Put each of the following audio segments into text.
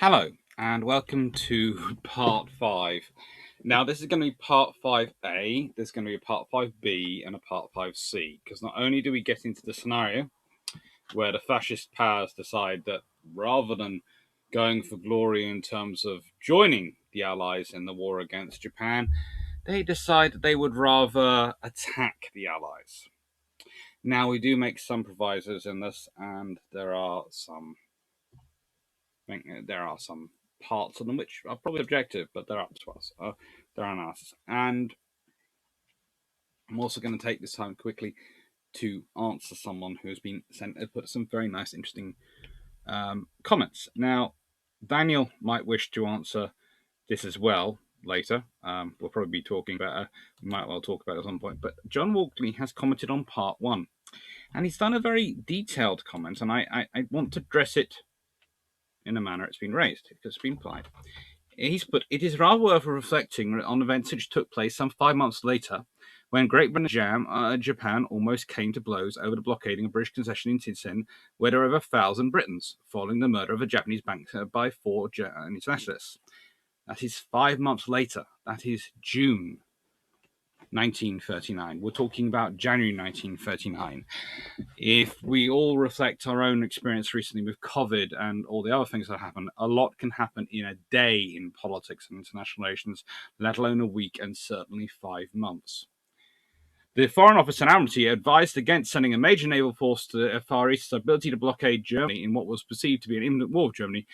Hello, and welcome to part 5. Now, this is going to be part 5a, there's going to be a part 5b, and a part 5c, because not only do we get into the scenario where the fascist powers decide that rather than going for glory in terms of joining the Allies in the war against Japan, they decide that they would rather attack the Allies. Now, we do make some provisos in this, and there are some parts of them which are probably objective, but they're up to us. They're analysis. And I'm also going to take this time quickly to answer someone who has been put some very nice, interesting comments. Now, Daniel might wish to answer this as well later. We'll probably be talking about we might well talk about it at some point. But John Walkley has commented on part 1. And he's done a very detailed comment, and I want to address it in a manner it's been raised, because it's been applied. He's put, it is rather worth reflecting on events which took place some 5 months later, when Great Britain and Japan almost came to blows over the blockading of British concession in Tsingtao, where there were over 1,000 Britons, following the murder of a Japanese banker by 4 Japanese nationalists. That is 5 months later. That is June 1939. We're talking about January 1939. If we all reflect our own experience recently with COVID and all the other things that happen, a lot can happen in a day in politics and international relations, let alone a week and certainly 5 months. The Foreign Office and Admiralty advised against sending a major naval force to the Far East's ability to blockade Germany in what was perceived to be an imminent war with Germany,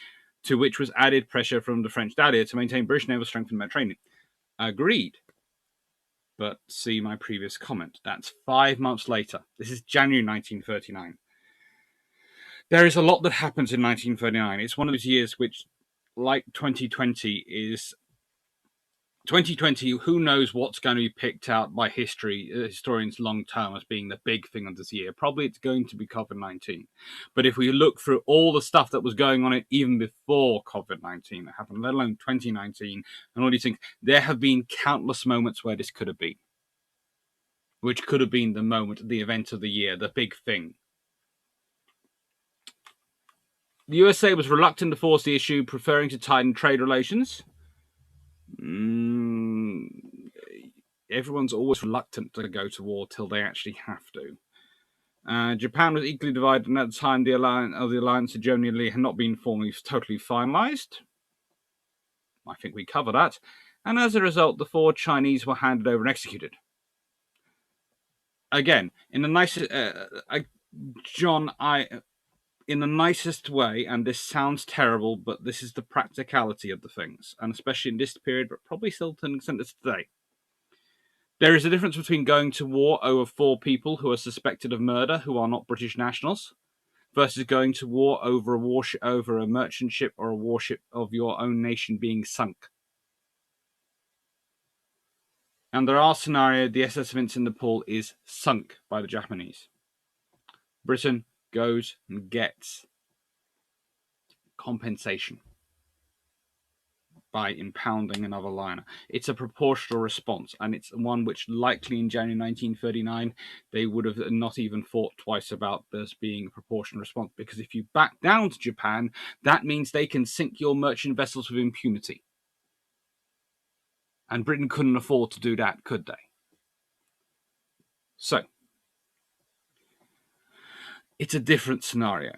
to which was added pressure from the French Allies to maintain British naval strength in the Mediterranean. Agreed. But see my previous comment. That's 5 months later. This is January 1939. There is a lot that happens in 1939. It's one of those years which, like 2020, is 2020. Who knows what's going to be picked out by historians long term as being the big thing of this year? Probably it's going to be COVID-19. But if we look through all the stuff that was going on even before COVID-19 that happened, let alone 2019 and all these things, there have been countless moments where this could have been, which could have been the moment, the event of the year, the big thing. The USA was reluctant to force the issue, preferring to tighten trade relations. Everyone's always reluctant to go to war till they actually have to. Japan was equally divided, and at the time the alliance to Germany and Italy had not been formally totally finalized. I think we cover that. And as a result, the 4 Chinese were handed over and executed. Again, in the nicest, John, in the nicest way, and this sounds terrible, but this is the practicality of the things, and especially in this period, but probably still to an extent today. There is a difference between going to war over 4 people who are suspected of murder who are not British nationals, versus going to war over a merchant ship or a warship of your own nation being sunk. And there are scenarios, the SS Vincent de Paul is sunk by the Japanese. Britain goes and gets compensation by impounding another liner. It's a proportional response, and it's one which likely in January 1939 they would have not even thought twice about this being a proportional response, because if you back down to Japan, that means they can sink your merchant vessels with impunity. And Britain couldn't afford to do that, could they? So, it's a different scenario.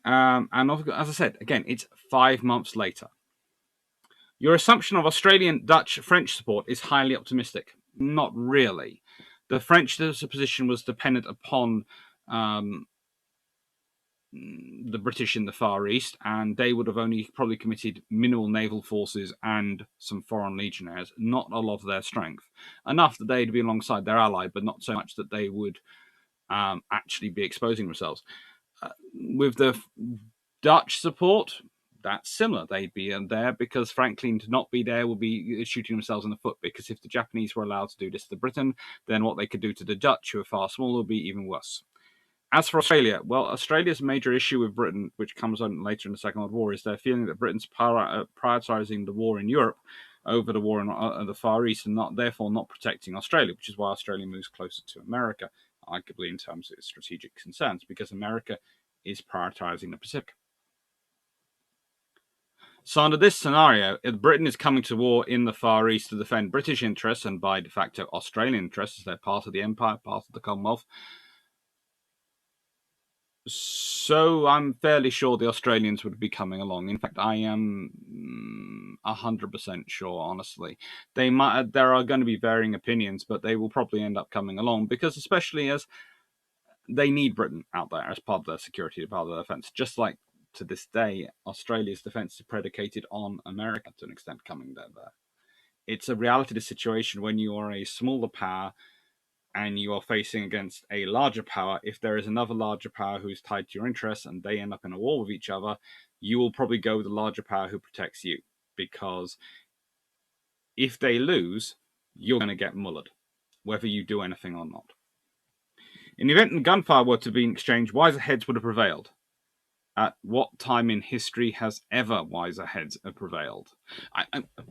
And as I said, again, it's 5 months later. Your assumption of Australian, Dutch, French support is highly optimistic. Not really. The French position was dependent upon the British in the Far East, and they would have only probably committed minimal naval forces and some foreign legionnaires, not a lot of their strength. Enough that they'd be alongside their ally, but not so much that they would actually be exposing themselves. With the Dutch support, that's similar. They'd be there because, frankly, to not be there would be shooting themselves in the foot, because if the Japanese were allowed to do this to Britain, then what they could do to the Dutch, who are far smaller, would be even worse. As for Australia, well, Australia's major issue with Britain, which comes on later in the Second World War, is their feeling that Britain's prioritising the war in Europe over the war in the Far East, and therefore not protecting Australia, which is why Australia moves closer to America, arguably in terms of its strategic concerns, because America is prioritising the Pacific. So under this scenario, if Britain is coming to war in the Far East to defend British interests and by de facto Australian interests, as they're part of the Empire, part of the Commonwealth. So I'm fairly sure the Australians would be coming along. In fact, I am 100% sure, honestly. There are going to be varying opinions, but they will probably end up coming along because, especially as they need Britain out there as part of their security, part of their defense. Just like to this day, Australia's defense is predicated on America to an extent coming there. It's a reality of the situation when you are a smaller power and you are facing against a larger power. If there is another larger power who's tied to your interests and they end up in a war with each other, you will probably go with the larger power who protects you, because if they lose, you're going to get mullered, whether you do anything or not. In the event that gunfire were to be exchanged, wiser heads would have prevailed. At what time in history has ever wiser heads prevailed?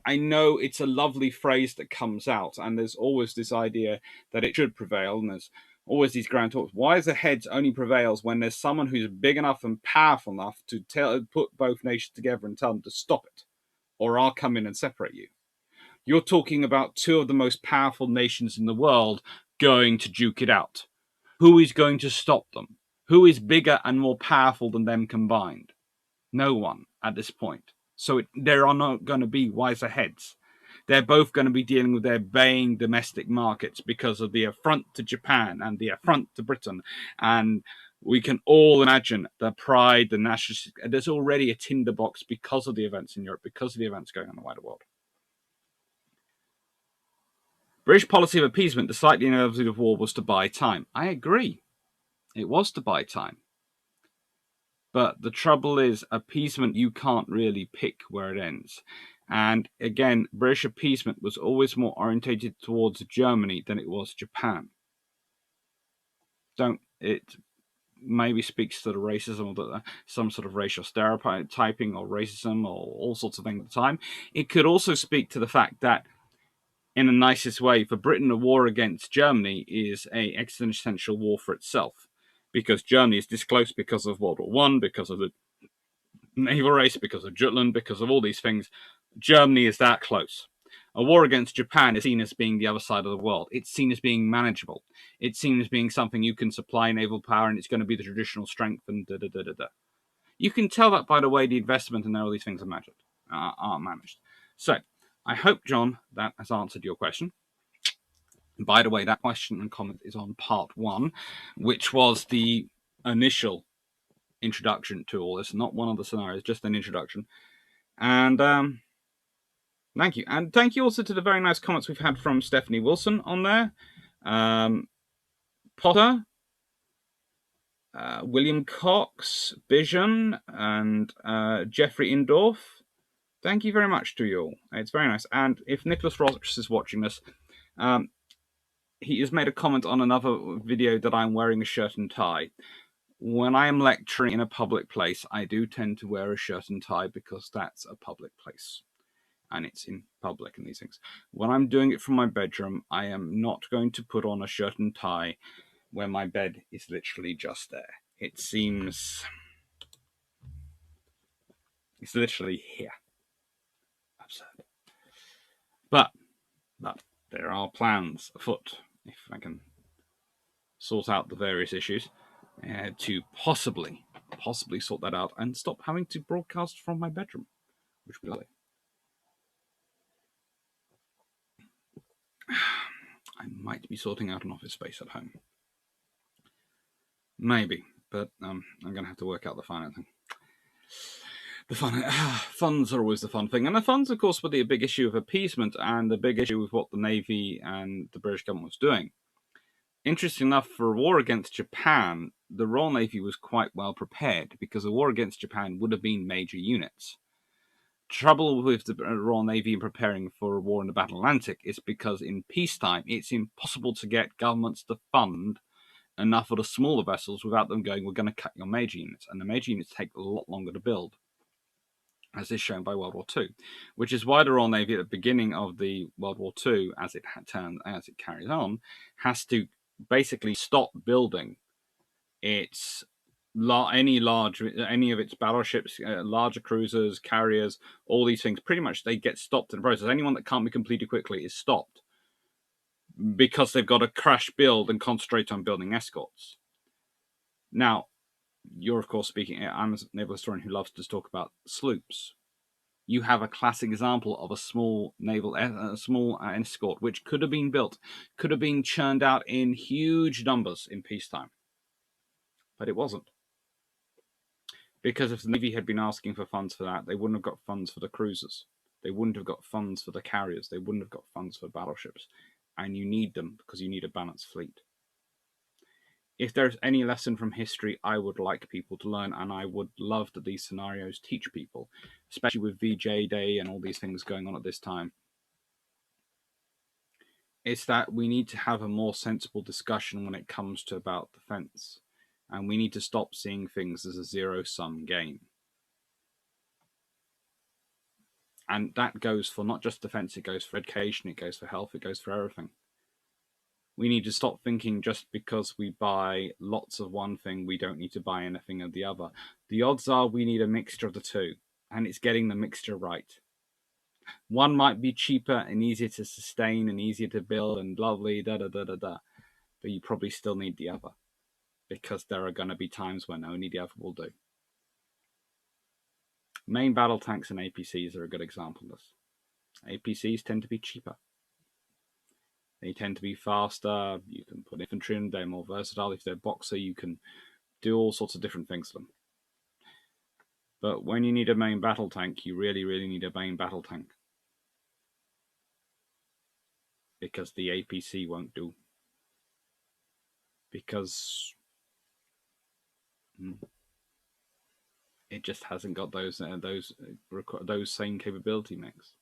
I know it's a lovely phrase that comes out, and there's always this idea that it should prevail, and there's always these grand talks. Wiser heads only prevails when there's someone who's big enough and powerful enough to put both nations together and tell them to stop it, or I'll come in and separate you. You're talking about two of the most powerful nations in the world going to duke it out. Who is going to stop them? Who is bigger and more powerful than them combined? No one at this point. So there are not going to be wiser heads. They're both going to be dealing with their baying domestic markets because of the affront to Japan and the affront to Britain. And we can all imagine the pride, the national. There's already a tinderbox because of the events in Europe, because of the events going on in the wider world. British policy of appeasement, despite the inevitability of war, was to buy time. I agree. It was to buy time. But the trouble is, appeasement, you can't really pick where it ends. And again, British appeasement was always more orientated towards Germany than it was Japan. It maybe speaks to the racism or some sort of racial stereotyping or racism or all sorts of things at the time. It could also speak to the fact that, in the nicest way, for Britain, a war against Germany is an existential war for itself, because Germany is this close because of World War I, because of the naval race, because of Jutland, because of all these things. Germany is that close. A war against Japan is seen as being the other side of the world. It's seen as being manageable. It's seen as being something you can supply naval power, and it's going to be the traditional strength and da-da-da-da-da. You can tell that by the way the investment and all these things are managed. So, I hope, John, that has answered your question. By the way, that question and comment is on part 1, which was the initial introduction to all this, not one of the scenarios, just an introduction. And thank you. And thank you also to the very nice comments we've had from Stephanie Wilson on there, Potter, William Cox, Bijan, and Jeffrey Indorf. Thank you very much to you all. It's very nice. And if Nicholas Ross is watching this, he has made a comment on another video that I'm wearing a shirt and tie. When I am lecturing in a public place, I do tend to wear a shirt and tie because that's a public place. And it's in public and these things. When I'm doing it from my bedroom, I am not going to put on a shirt and tie when my bed is literally just there. It seems... it's literally here. Absurd. But there are plans afoot, if I can sort out the various issues, to possibly sort that out and stop having to broadcast from my bedroom, which would be lovely. I might be sorting out an office space at home. Maybe, but I'm going to have to work out the financing. Funds are always the fun thing. And the funds, of course, were the big issue of appeasement and the big issue with what the Navy and the British government was doing. Interesting enough, for a war against Japan, the Royal Navy was quite well prepared, because a war against Japan would have been major units. Trouble with the Royal Navy in preparing for a war in the Battle Atlantic is because in peacetime, it's impossible to get governments to fund enough of the smaller vessels without them going, we're going to cut your major units. And the major units take a lot longer to build, as is shown by World War II, which is why the Royal Navy at the beginning of the World War II, as it carries on, has to basically stop building its any of its battleships, larger cruisers, carriers, all these things, pretty much they get stopped in the process. Anyone that can't be completed quickly is stopped because they've got to crash build and concentrate on building escorts. Now, you're of course speaking. I'm a naval historian who loves to talk about sloops. You have a classic example of a small escort which could have been built, could have been churned out in huge numbers in peacetime, but it wasn't. Because if the Navy had been asking for funds for that, they wouldn't have got funds for the cruisers. They wouldn't have got funds for the carriers. They wouldn't have got funds for battleships. And you need them because you need a balanced fleet. If there's any lesson from history I would like people to learn, and I would love that these scenarios teach people, especially with VJ Day and all these things going on at this time, it's that we need to have a more sensible discussion when it comes to about defense. And we need to stop seeing things as a zero-sum game. And that goes for not just defense, it goes for education, it goes for health, it goes for everything. We need to stop thinking just because we buy lots of one thing, we don't need to buy anything of the other. The odds are we need a mixture of the two, and it's getting the mixture right. One might be cheaper and easier to sustain and easier to build and lovely, but you probably still need the other, because there are going to be times when only the other will do. Main battle tanks and APCs are a good example of this. APCs tend to be cheaper. They tend to be faster. You can put infantry in, they're more versatile. If they're boxer, you can do all sorts of different things to them. But when you need a main battle tank, you really, really need a main battle tank. Because the APC won't do. Because it just hasn't got those same capability mix.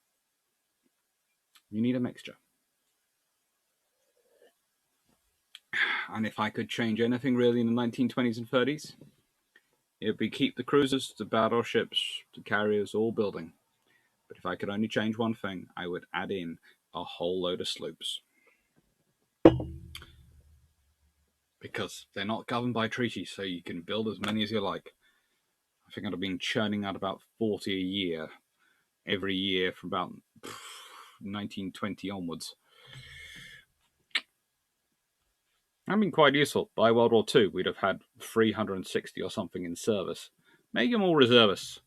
You need a mixture. And if I could change anything really in the 1920s and 30s, it would be keep the cruisers, the battleships, the carriers all building. But if I could only change one thing, I would add in a whole load of sloops. Because they're not governed by treaty, so you can build as many as you like. I think I'd have been churning out about 40 a year, every year from about 1920 onwards. I've been quite useful. By World War II, we'd have had 360 or something in service. Make them all reservists.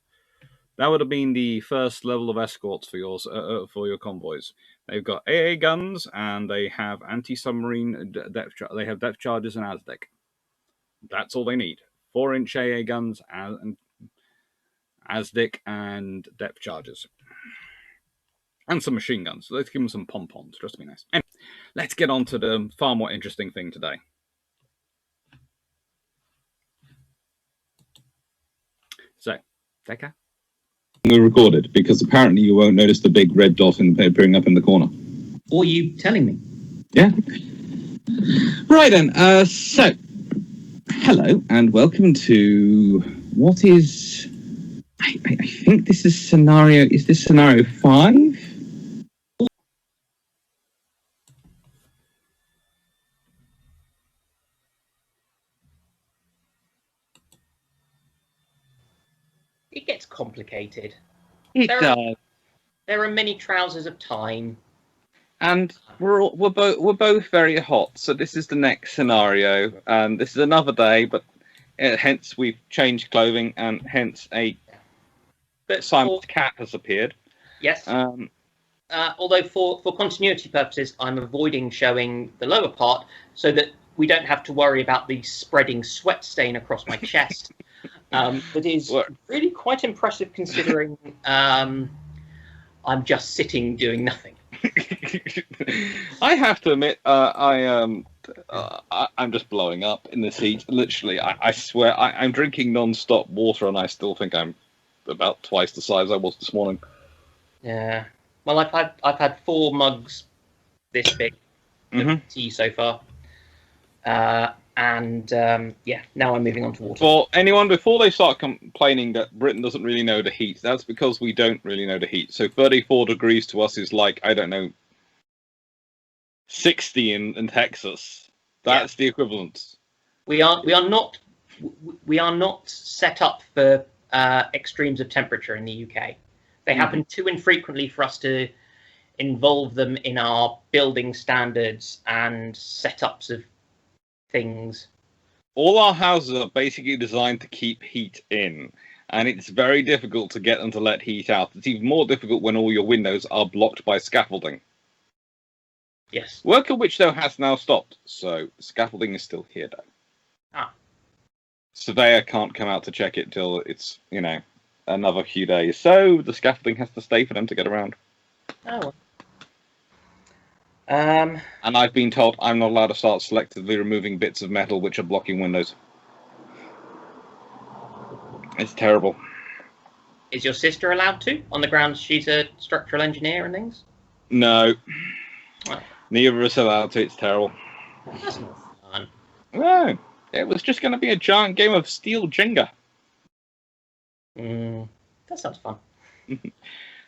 That would have been the first level of escorts for your convoys. They've got AA guns and they have anti-submarine depth. They have depth charges and ASDEC. That's all they need. 4-inch AA guns and ASDEC and depth charges, and some machine guns. Let's give them some pom-poms just to be nice. Anyway, let's get on to the far more interesting thing today. So, Tekka? We're recorded because apparently you won't notice the big red dot appearing up in the corner. Or you telling me? Yeah. Right then. So, hello and welcome to what is? I think this is scenario. Is this scenario 5? It gets complicated. It does. There are many trousers of time, And we're both very hot. So this is the next scenario, and this is another day, but hence we've changed clothing, and hence Simon's cat has appeared. Yes. Although for continuity purposes, I'm avoiding showing the lower part so that we don't have to worry about the spreading sweat stain across my chest. That is really quite impressive considering I'm just sitting doing nothing. I have to admit, I'm just blowing up in this heat. Literally, I swear, I'm drinking non-stop water, and I still think I'm about twice the size I was this morning. Yeah. Well, I've had 4 mugs this big of tea so far, and now I'm moving on to water. For anyone, before they start complaining that Britain doesn't really know the heat, that's because we don't really know the heat. So 34 degrees to us is like, I don't know, 60 in Texas. That's the equivalent. We are not we are not set up for extremes of temperature in the UK. They happen too infrequently for us to involve them in our building standards and setups of things. All our houses are basically designed to keep heat in, and it's very difficult to get them to let heat out. It's even more difficult when all your windows are blocked by scaffolding. Yes. Work of which, though, has now stopped, so scaffolding is still here, though. Ah. Surveyor can't come out to check it till it's, another few days, so the scaffolding has to stay for them to get around. Oh. And I've been told I'm not allowed to start selectively removing bits of metal which are blocking windows. It's terrible. Is your sister allowed to, on the grounds she's a structural engineer and things? No. Oh. Neither of us are allowed to. It's terrible. That's not fun. No. It was just going to be a giant game of steel Jenga. That sounds fun.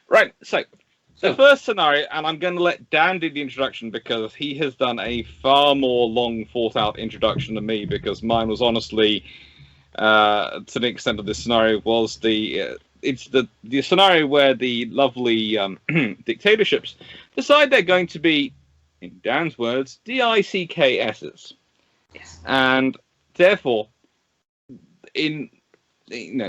Right, so the first scenario, and I'm going to let Dan do the introduction because he has done a far more long thought out introduction than me, because mine was honestly, to the extent of this scenario, was it's the scenario where the lovely dictatorships decide they're going to be, in Dan's words, DICKSs. Yes. And therefore,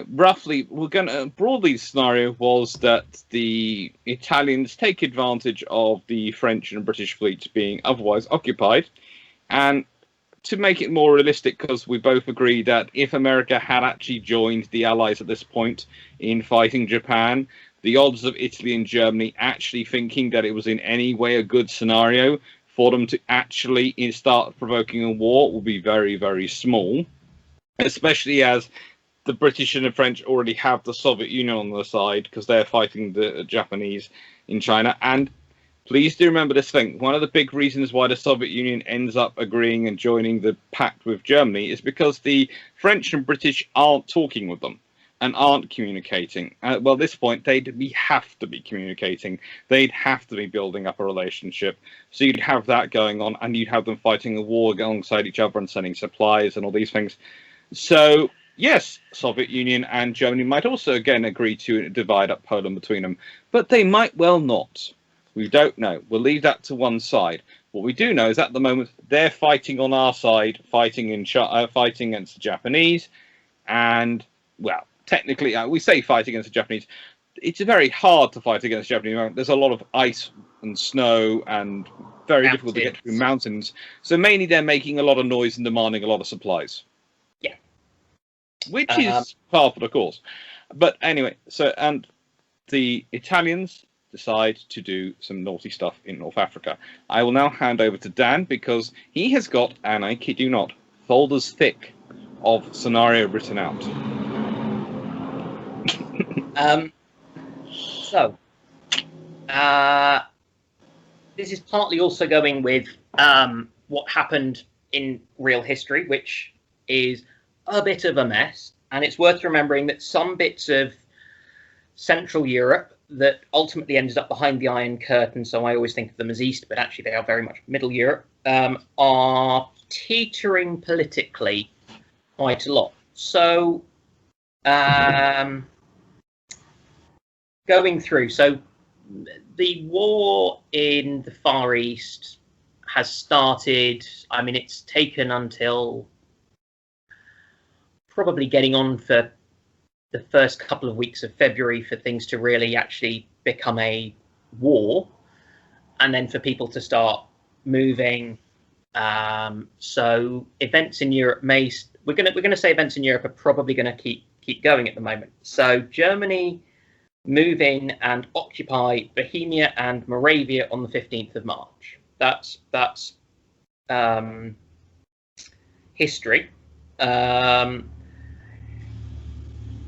roughly, we're going to broadly the scenario was that the Italians take advantage of the French and British fleets being otherwise occupied, and to make it more realistic, because we both agree that if America had actually joined the Allies at this point in fighting Japan, the odds of Italy and Germany actually thinking that it was in any way a good scenario for them to actually start provoking a war will be very, very small, especially as the British and the French already have the Soviet Union on their side because they're fighting the Japanese in China. And please do remember this thing. One of the big reasons why the Soviet Union ends up agreeing and joining the pact with Germany is because the French and British aren't talking with them and aren't communicating. Well, at this point, we have to be communicating. They'd have to be building up a relationship. So you'd have that going on, and you'd have them fighting a war alongside each other and sending supplies and all these things. So yes, Soviet Union and Germany might also again agree to divide up Poland between them, but they might well not. We don't know. We'll leave that to one side. What we do know is at the moment they're fighting on our side, fighting against the Japanese, and well, technically we say fight against the Japanese. It's very hard to fight against the Japanese. There's a lot of ice and snow and very difficult to get through mountains. So mainly they're making a lot of noise and demanding a lot of supplies. Yeah. Which is par for the course. But anyway, and the Italians decide to do some naughty stuff in North Africa. I will now hand over to Dan because he has got, and I kid you not, folders thick of scenario written out. This is partly also going with what happened in real history, which is a bit of a mess. And it's worth remembering that some bits of Central Europe that ultimately ended up behind the Iron Curtain, so I always think of them as East, but actually they are very much Middle Europe, are teetering politically quite a lot. So going through, so the war in the Far East has started. I mean, it's taken until probably getting on for the first couple of weeks of February for things to really actually become a war, and then for people to start moving. So events in Europe we're gonna say events in Europe are probably going to keep going at the moment. So Germany move in and occupy Bohemia and Moravia on the 15th of March. That's history.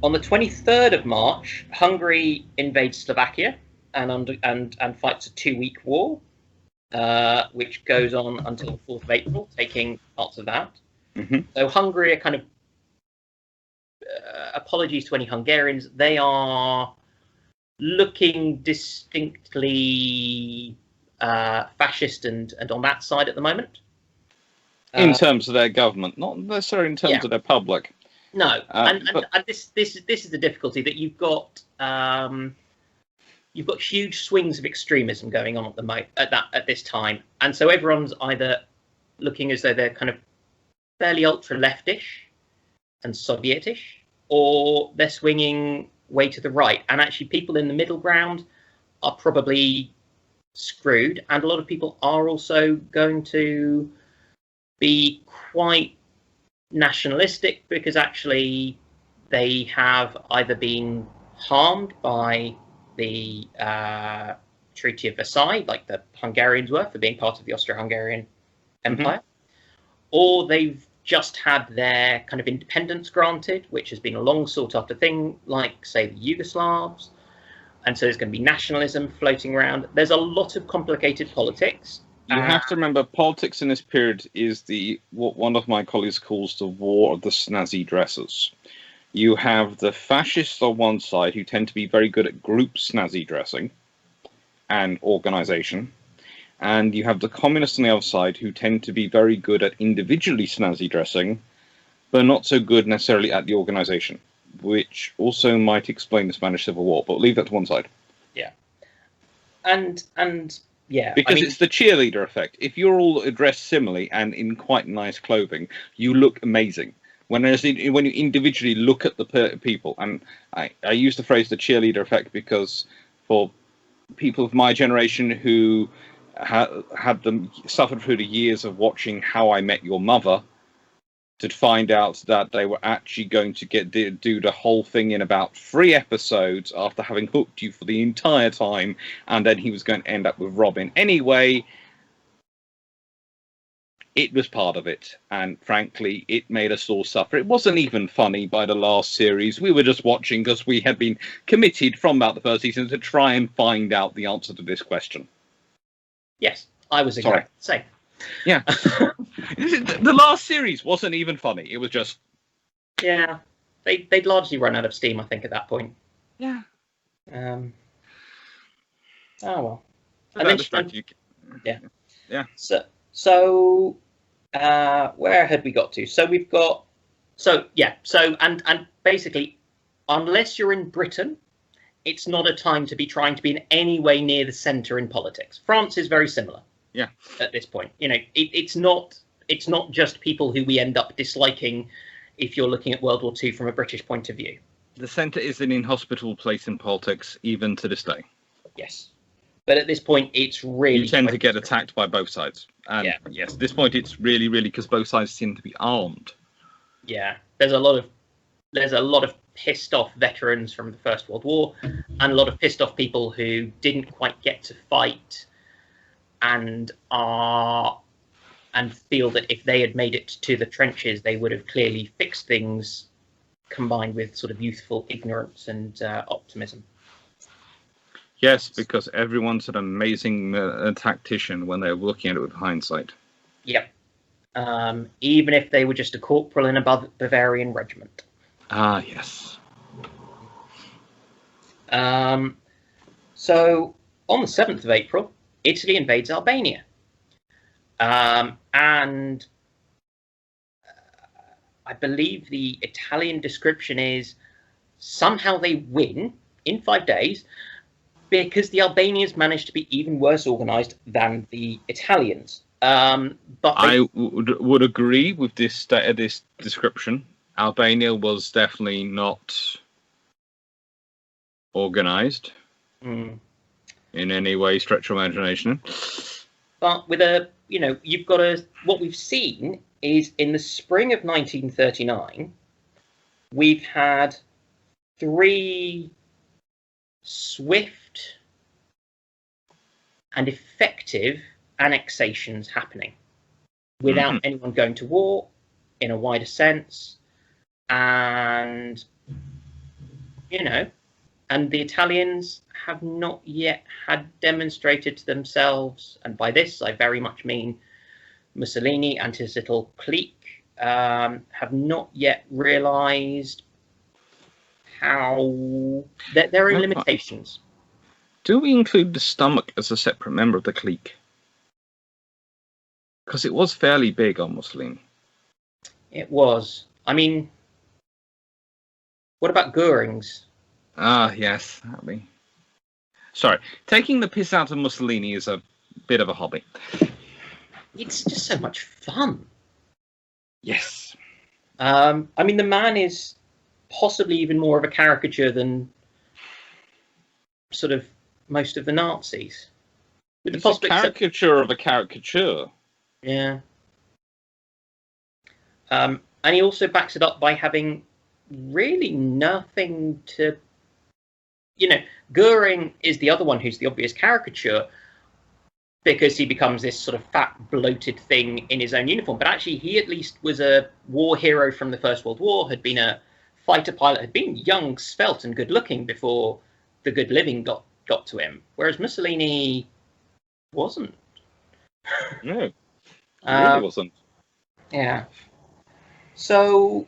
On the 23rd of March, Hungary invades Slovakia and fights a 2-week war, which goes on until the 4th of April, taking parts of that. Mm-hmm. So Hungary are kind of, apologies to any Hungarians, they are looking distinctly fascist and on that side at the moment. In terms of their government, not necessarily in terms of their public. No, and but this is the difficulty, that you've got huge swings of extremism going on at this time, and so everyone's either looking as though they're kind of fairly ultra leftish and Sovietish, or they're swinging way to the right. And actually, people in the middle ground are probably screwed, and a lot of people are also going to be quite nationalistic, because actually they have either been harmed by the Treaty of Versailles, like the Hungarians were for being part of the Austro-Hungarian Empire, or they've just had their kind of independence granted, which has been a long sought after thing, like, say, the Yugoslavs. And so there's going to be nationalism floating around. There's a lot of complicated politics. You have to remember, politics in this period is what one of my colleagues calls the war of the snazzy dressers. You have the fascists on one side, who tend to be very good at group snazzy dressing and organisation, and you have the communists on the other side, who tend to be very good at individually snazzy dressing, but not so good necessarily at the organisation, which also might explain the Spanish Civil War. But leave that to one side. Yeah, and yeah, because it's the cheerleader effect. If you're all dressed similarly and in quite nice clothing, you look amazing. When you individually look at the people, and I use the phrase the cheerleader effect because for people of my generation who suffered through the years of watching How I Met Your Mother, to find out that they were actually going to do the whole thing in about 3 episodes after having hooked you for the entire time, and then he was going to end up with Robin anyway. It was part of it, and frankly, it made us all suffer. It wasn't even funny by the last series. We were just watching because we had been committed from about the first season to try and find out the answer to this question. Yes, I was exactly the same. Yeah. The last series wasn't even funny. It was just... Yeah. They'd largely run out of steam, I think, at that point. Yeah. Oh, well. And then yeah. Yeah. So where had we got to? So we've got... And basically, unless you're in Britain, it's not a time to be trying to be in any way near the centre in politics. France is very similar. Yeah. At this point, it's not just people who we end up disliking if you're looking at World War II from a British point of view. The centre is an inhospitable place in politics, even to this day. Yes. But at this point, it's really... You tend to get attacked by both sides. And yes, at this point, it's really, really because both sides seem to be armed. Yeah. There's a lot of pissed off veterans from the First World War, and a lot of pissed off people who didn't quite get to fight and feel that if they had made it to the trenches, they would have clearly fixed things, combined with sort of youthful ignorance and optimism. Yes, because everyone's an amazing tactician when they're looking at it with hindsight. Yep. Even if they were just a corporal in a Bavarian regiment. Ah, yes. So, on the 7th of April, Italy invades Albania. And I believe the Italian description is somehow they win in 5 days because the Albanians managed to be even worse organised than the Italians. But I would agree with this description. Albania was definitely not organised in any way, stretch of imagination. But with you've got what we've seen is in the spring of 1939, we've had 3 swift and effective annexations happening without anyone going to war in a wider sense. And, and the Italians have not yet had demonstrated to themselves, and by this I very much mean Mussolini and his little clique, have not yet realised how there are limitations. Do we include the stomach as a separate member of the clique? Because it was fairly big on Mussolini. It was. I mean, What about Goering's? Ah, yes. That'd be... Sorry. Taking the piss out of Mussolini is a bit of a hobby. It's just so much fun. Yes. I mean, the man is possibly even more of a caricature than sort of most of the Nazis. With the It's a possible caricature of a caricature. Yeah. And he also backs it up by having really nothing to... Goering is the other one who's the obvious caricature because he becomes this sort of fat, bloated thing in his own uniform. But actually, he at least was a war hero from the First World War, had been a fighter pilot, had been young, svelte, and good-looking before the good living got to him. Whereas Mussolini wasn't. No, he really wasn't. Yeah. So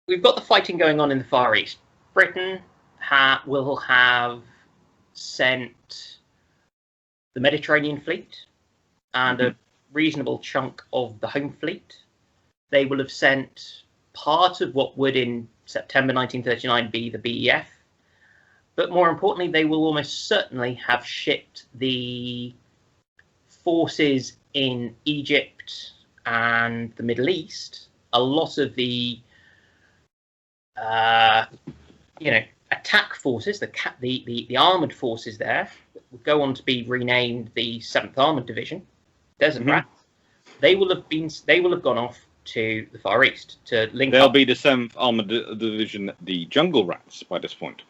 we've got the fighting going on in the Far East. Britain will have sent the Mediterranean Fleet and a reasonable chunk of the Home Fleet. They will have sent part of what would in September 1939 be the BEF. But more importantly, they will almost certainly have shipped the forces in Egypt and the Middle East. A lot of the attack forces, the armoured forces there, would go on to be renamed the 7th Armoured Division, Desert Rats. They will have gone off to the Far East to link They'll up. be the 7th Armoured Division, the Jungle Rats, by this point.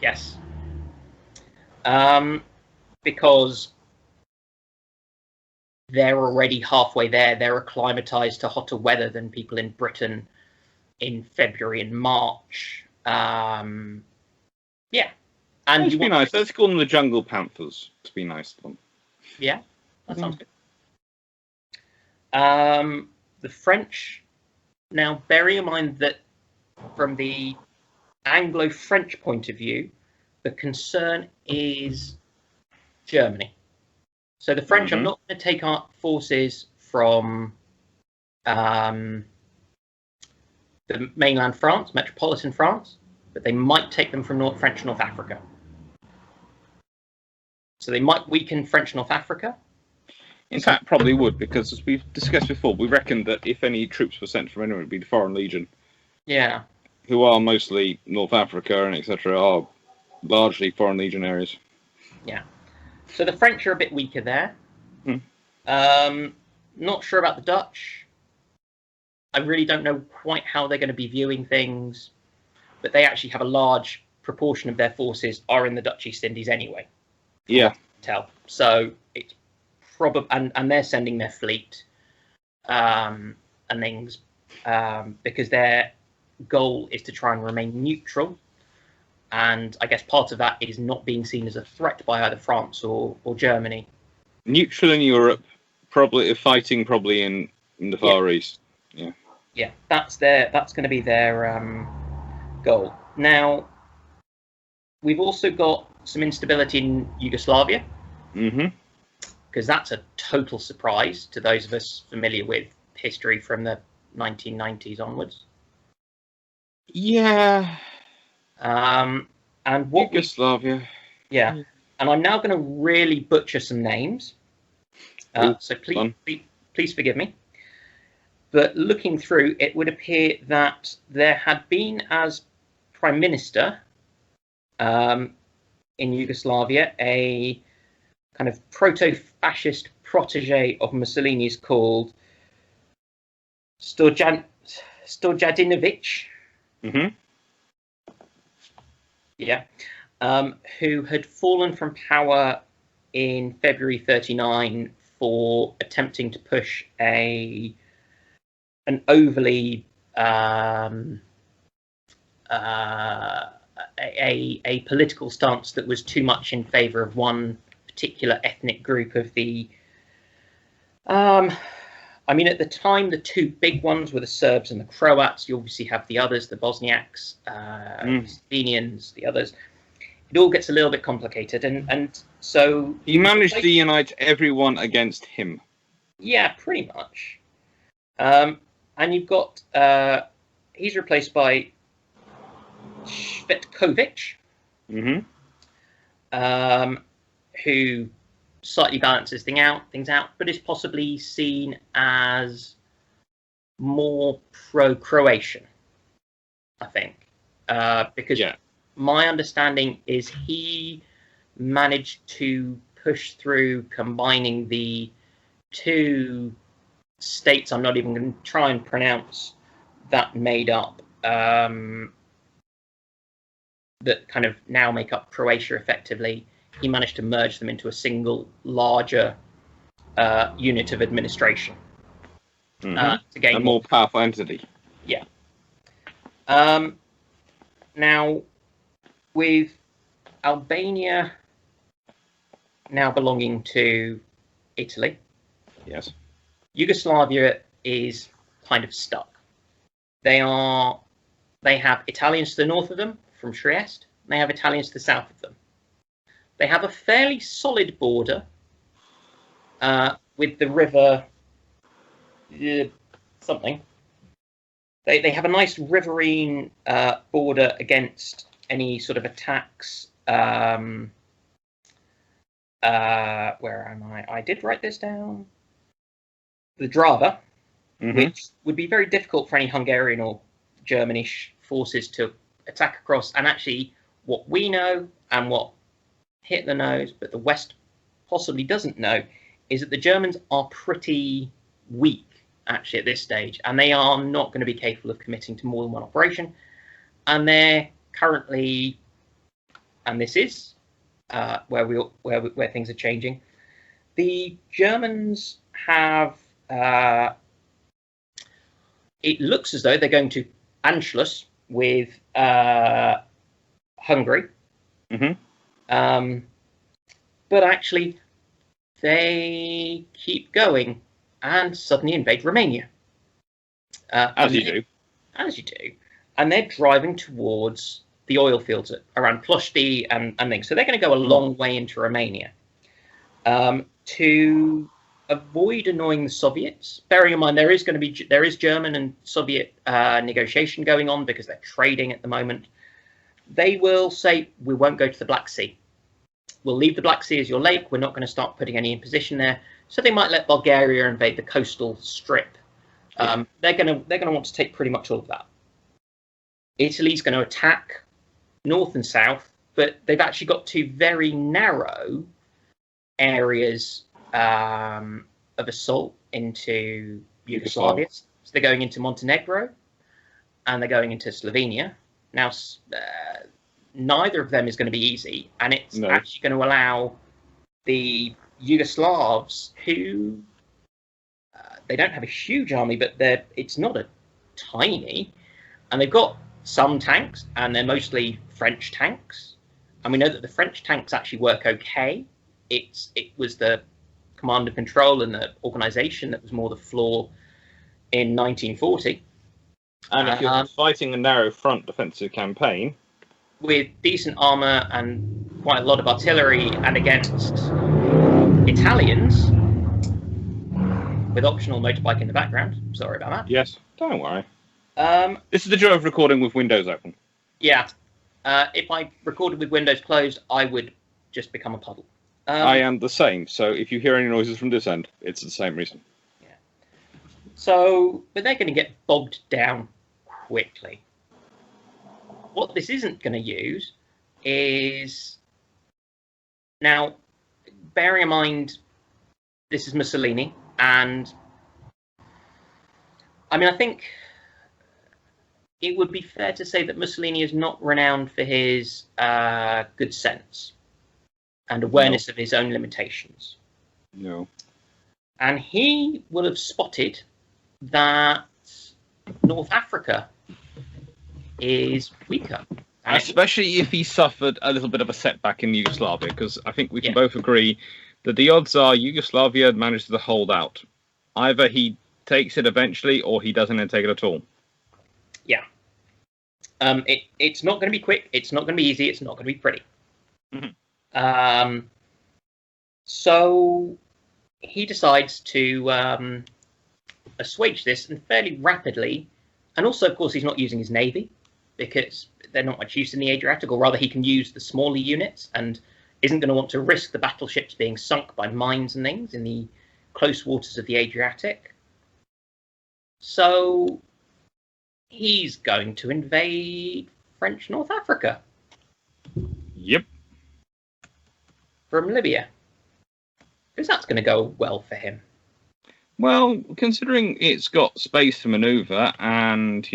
Yes. Because they're already halfway there. They're acclimatized to hotter weather than people in Britain in February and March. Yeah. And Let's be nice. Let's call them the Jungle Panthers, to be nice to them. Yeah, that sounds good. The French, now bearing in mind that from the Anglo-French point of view, the concern is Germany. So the French are not going to take our forces from the mainland France, metropolitan France, but they might take them from French North Africa. So they might weaken French North Africa. In fact, probably would, because as we've discussed before, we reckon that if any troops were sent from anywhere, it would be the Foreign Legion. Yeah. Who are mostly North Africa and etc. are largely Foreign Legion areas. Yeah. So the French are a bit weaker there. Not sure about the Dutch. I really don't know quite how they're going to be viewing things, but they actually have a large proportion of their forces are in the Dutch East Indies anyway. Yeah. Tell. So it's probably, and they're sending their fleet and things because their goal is to try and remain neutral. And I guess part of that is not being seen as a threat by either France or Germany. Neutral in Europe, probably fighting probably in the Far East. Yeah. Yeah, that's going to be their goal. Now, we've also got some instability in Yugoslavia. Because that's a total surprise to those of us familiar with history from the 1990s onwards. Yeah. And what Yugoslavia. and I'm now going to really butcher some names. So please forgive me. But looking through, it would appear that there had been as Prime Minister in Yugoslavia a kind of proto-fascist protege of Mussolini's called Stojadinovic. Yeah. Who had fallen from power in February 1939 for attempting to push an overly a political stance that was too much in favor of one particular ethnic group of the I mean, at the time, the two big ones were the Serbs and the Croats. You obviously have the others, the Bosniaks, the Slovenians, the others. It all gets a little bit complicated, and so he managed to unite everyone against him. Yeah, pretty much. And you've got he's replaced by Cvetkovic, who slightly balances things out, but is possibly seen as more pro-Croatian, I think, because my understanding is he managed to push through combining the two states I'm not even going to try and pronounce that made up that kind of now make up Croatia effectively. He managed to merge them into a single larger unit of administration to gain a more powerful entity. Yeah. Now, with Albania now belonging to Italy, yes, Yugoslavia is kind of stuck. They have Italians to the north of them from Trieste. And they have Italians to the south of them. They have a fairly solid border with the river something. They have a nice riverine border against any sort of attacks. Where am I? I did write this down. The Drava, which would be very difficult for any Hungarian or Germanish forces to attack across. And actually, what we know and what Hitler knows, but the West possibly doesn't know, is that the Germans are pretty weak, actually, at this stage. And they are not going to be capable of committing to more than one operation. And they're currently, and this is where things are changing, the Germans have, it looks as though they're going to Anschluss with Hungary. But actually, they keep going and suddenly invade Romania. As you do. As you do. And they're driving towards the oil fields around Ploshti and things. So they're going to go a long way into Romania to avoid annoying the Soviets. Bearing in mind there is German and Soviet negotiation going on because they're trading at the moment. They will say, we won't go to the Black Sea. We'll leave the Black Sea as your lake. We're not going to start putting any imposition there. So they might let Bulgaria invade the coastal strip. They're going to want to take pretty much all of that. Italy's going to attack north and south, but they've actually got two very narrow areas of assault into Yugoslavia. So they're going into Montenegro and they're going into Slovenia. Now, neither of them is going to be easy, and it's actually going to allow the Yugoslavs, who they don't have a huge army, but it's not a tiny, and they've got some tanks, and they're mostly French tanks, and we know that the French tanks actually work okay. It was the command and control and the organisation that was more the flaw in 1940. And if you're fighting a narrow front defensive campaign, with decent armour and quite a lot of artillery, and against Italians with optional motorbike in the background. Sorry about that. Yes, don't worry. This is the joy of recording with windows open. Yeah. If I recorded with windows closed, I would just become a puddle. I am the same, so if you hear any noises from this end, it's the same reason. Yeah. So, but they're going to get bogged down quickly. What this isn't going to use is, now, bearing in mind, this is Mussolini, and I mean, I think it would be fair to say that Mussolini is not renowned for his good sense and awareness of his own limitations. No. And he will have spotted that North Africa is weaker. Especially if he suffered a little bit of a setback in Yugoslavia, because I think we can both agree that the odds are Yugoslavia manages to hold out. Either he takes it eventually, or he doesn't take it at all. Yeah. It's not going to be quick. It's not going to be easy. It's not going to be pretty. So he decides to assuage this, and fairly rapidly. And also, of course, he's not using his navy, because they're not much use in the Adriatic, or rather he can use the smaller units and isn't going to want to risk the battleships being sunk by mines and things in the close waters of the Adriatic. So he's going to invade French North Africa. Yep. From Libya. Because that's going to go well for him. Well, considering it's got space to manoeuvre and,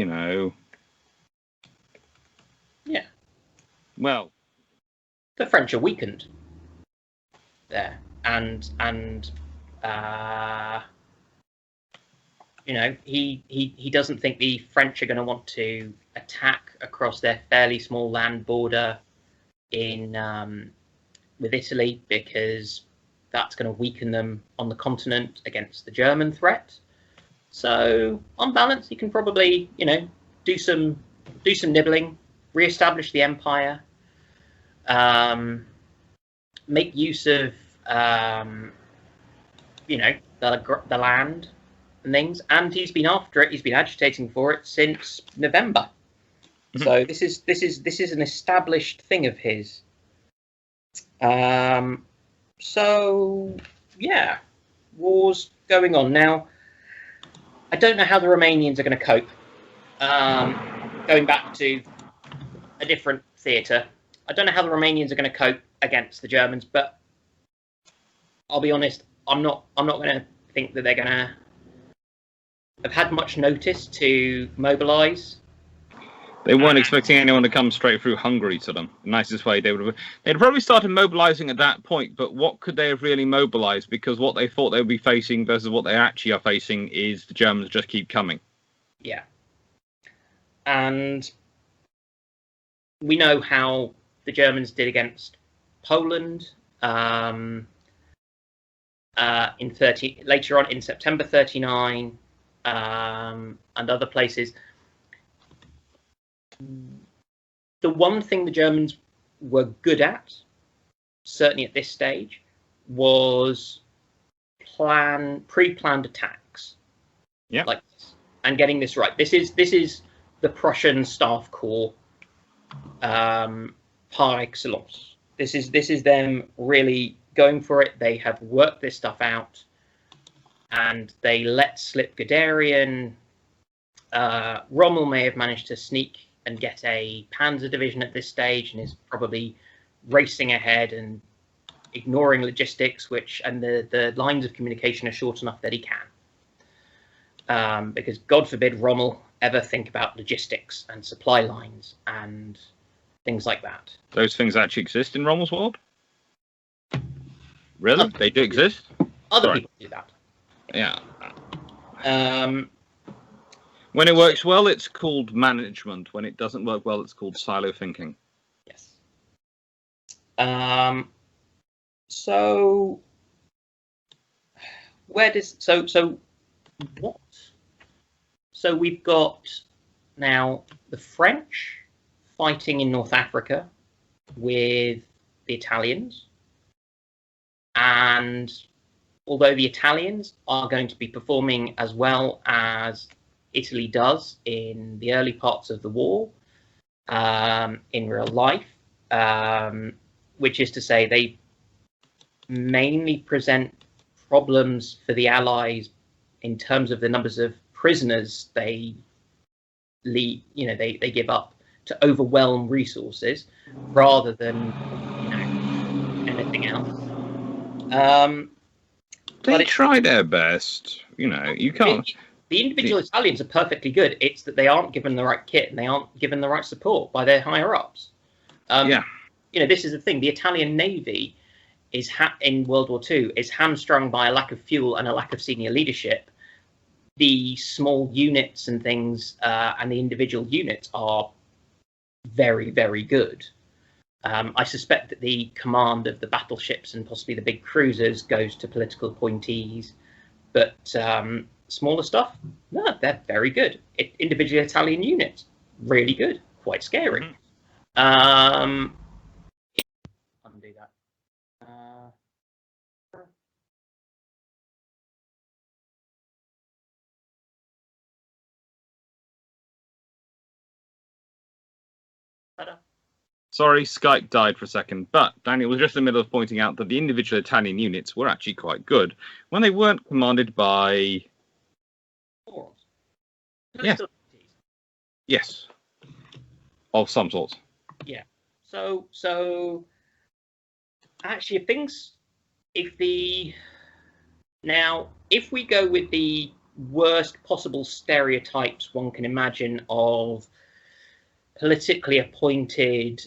Yeah. Well, the French are weakened there. And he doesn't think the French are going to want to attack across their fairly small land border with Italy, because that's going to weaken them on the continent against the German threat. So on balance, he can probably do some nibbling, re-establish the empire, make use of the land and things, and he's been after it. He's been agitating for it since November. Mm-hmm. So this is an established thing of his. So yeah, war's going on now. I don't know how the Romanians are going to cope. Going back to a different theatre, I don't know how the Romanians are going to cope against the Germans, but I'll be honest, I'm not going to think that they're going to have had much notice to mobilise. They weren't expecting anyone to come straight through Hungary to them. The nicest way they'd probably started mobilising at that point, but what could they have really mobilised? Because what they thought they would be facing versus what they actually are facing is the Germans just keep coming. Yeah. And we know how the Germans did against Poland later on in September 39 and other places. The one thing the Germans were good at, certainly at this stage, was pre-planned attacks. Yeah. Like this, and getting this right. This is the Prussian staff corps par excellence. This is them really going for it. They have worked this stuff out, and they let slip Guderian. Rommel may have managed to sneak and get a Panzer division at this stage, and is probably racing ahead and ignoring logistics, and the lines of communication are short enough that he can. Because God forbid Rommel ever think about logistics and supply lines and things like that. Those things actually exist in Rommel's world? Really? They do exist? Other people do that. Yeah. When it works well, it's called management. When it doesn't work well, it's called silo thinking. Yes. So where does so what? So we've got now the French fighting in North Africa with the Italians, and although the Italians are going to be performing as well as Italy does in the early parts of the war, in real life, which is to say they mainly present problems for the Allies in terms of the numbers of prisoners they give up to overwhelm resources rather than anything else. They try their best. You can't. The individual Italians are perfectly good. It's that they aren't given the right kit and they aren't given the right support by their higher ups. This is the thing. The Italian Navy is in World War II is hamstrung by a lack of fuel and a lack of senior leadership. The small units and things and the individual units are very, very good. I suspect that the command of the battleships and possibly the big cruisers goes to political appointees, but smaller stuff, no, they're very good. Individual Italian units, really good, quite scary. Mm-hmm. Undo that. Better. Sorry, Skype died for a second, but Daniel was just in the middle of pointing out that the individual Italian units were actually quite good when they weren't commanded by... Morons. Yeah. Yes. Of some sort. Yeah. So actually, if we go with the worst possible stereotypes one can imagine of politically appointed,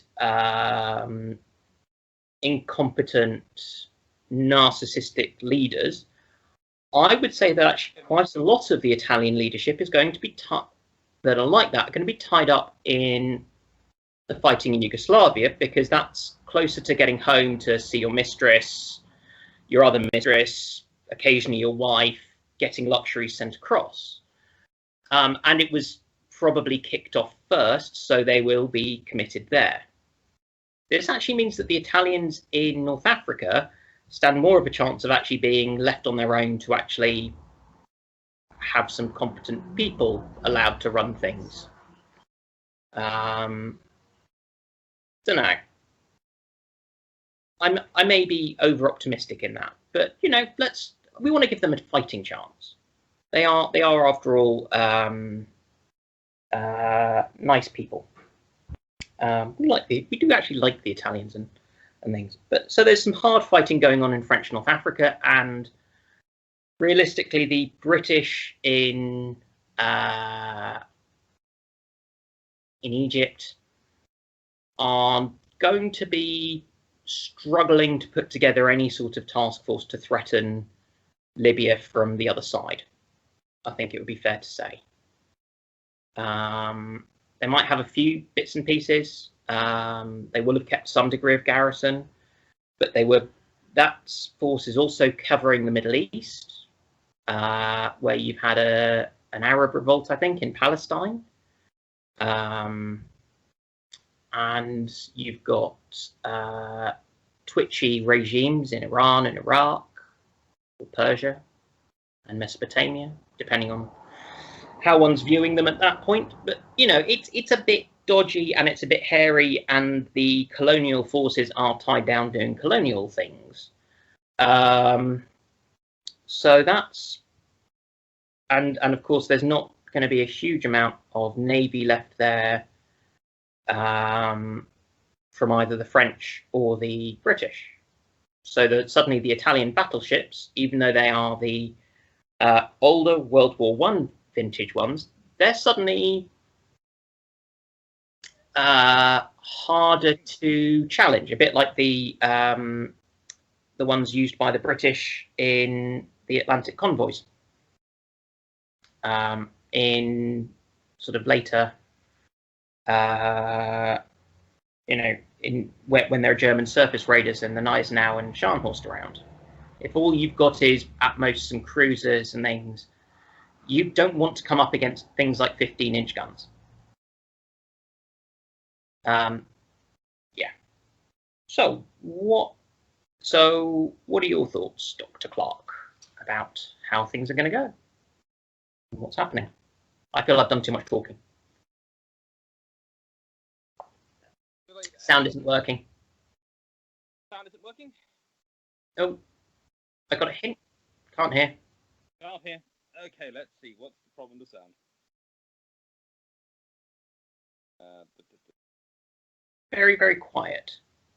incompetent, narcissistic leaders, I would say that actually quite a lot of the Italian leadership is going to be that are like that are going to be tied up in the fighting in Yugoslavia, because that's closer to getting home to see your mistress, your other mistress, occasionally your wife, getting luxuries sent across. And it was probably kicked off first, so they will be committed there. This actually means that the Italians in North Africa stand more of a chance of actually being left on their own to actually have some competent people allowed to run things. Don't know. I may be over optimistic in that, but we want to give them a fighting chance. They are after all nice people. We do actually like the Italians and things. But so there's some hard fighting going on in French North Africa, and realistically, the British in Egypt are going to be struggling to put together any sort of task force to threaten Libya from the other side. I think it would be fair to say. They might have a few bits and pieces. They will have kept some degree of garrison, but that force is also covering the Middle East, where you've had an Arab revolt, I think, in Palestine. And you've got twitchy regimes in Iran and Iraq, or Persia and Mesopotamia, depending on how one's viewing them at that point. But it's a bit dodgy and it's a bit hairy, and the colonial forces are tied down doing colonial things. So that's and of course there's not going to be a huge amount of navy left there from either the French or the British. So that suddenly the Italian battleships, even though they are the older World War I vintage ones, they're suddenly harder to challenge, a bit like the ones used by the British in the Atlantic convoys in sort of later, when there are German surface raiders and the Gneisenau and Scharnhorst around. If all you've got is at most some cruisers and things, you don't want to come up against things like 15-inch guns. Yeah. So what are your thoughts, Dr. Clark, about how things are going to go? What's happening? I feel I've done too much talking. Sound isn't working. Sound isn't working? Oh, I got a hint. Can't hear. Can't hear. Okay, let's see. What's the problem with sound? Very, very quiet.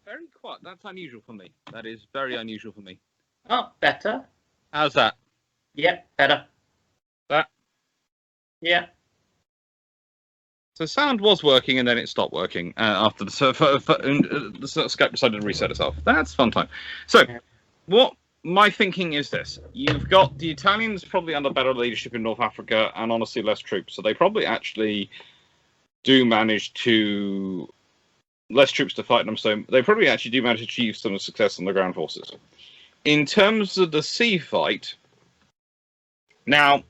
Very quiet. That's unusual for me. That is very unusual for me. Oh, better. How's that? Yep, better. That? Yeah. So sound was working and then it stopped working after the Skype decided to reset itself. That's fun time. So, what my thinking is this: you've got the Italians probably under better leadership in North Africa, and honestly less troops, so they probably actually do manage to less troops to fight them. So they probably actually do manage to achieve some success on the ground forces. In terms of the sea fight, now,